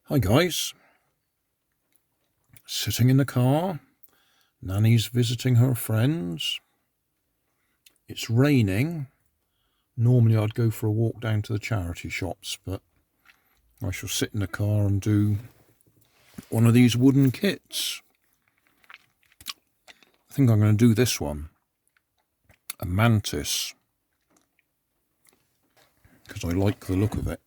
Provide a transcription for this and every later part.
Hi guys, sitting in the car, Nanny's visiting her friends, it's raining. Normally I'd go for a walk down to the charity shops, but I shall sit in the car and do one of these wooden kits. I think I'm going to do this one, a Mantis, because I like the look of it.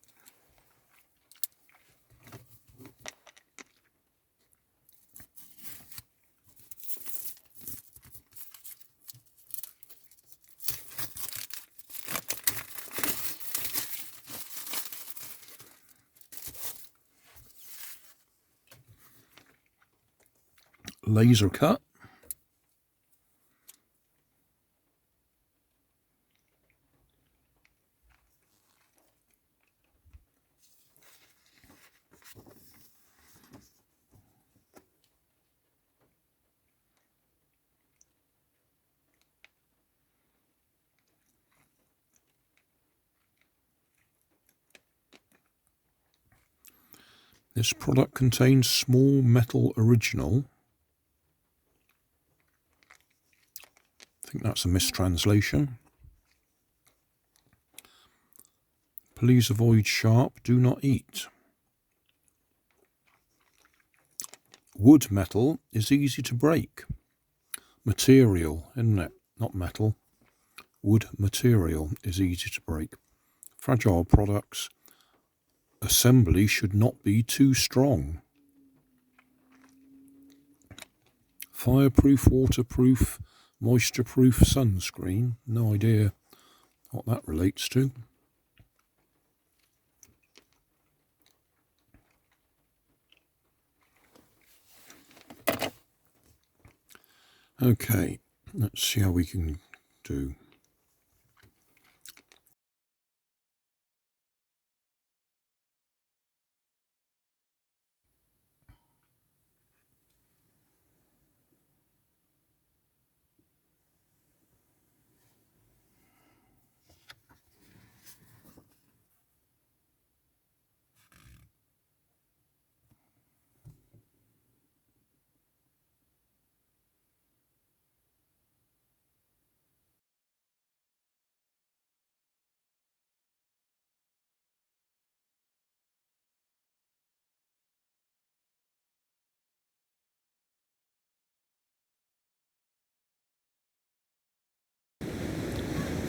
Laser cut. This product contains small metal original. I think that's a mistranslation. Please avoid sharp, do not eat. Wood metal is easy to break. Material, isn't it? Not metal. Wood material is easy to break. Fragile products. Assembly should not be too strong. Fireproof, waterproof, moisture-proof sunscreen. No idea what that relates to. Okay, let's see how we can do.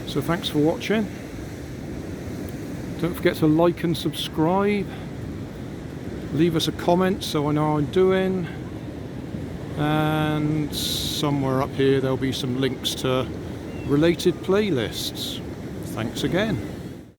So thanks for watching. Don't forget to like and subscribe. Leave us a comment so I know how I'm doing. And somewhere up here there'll be some links to related playlists. Thanks again.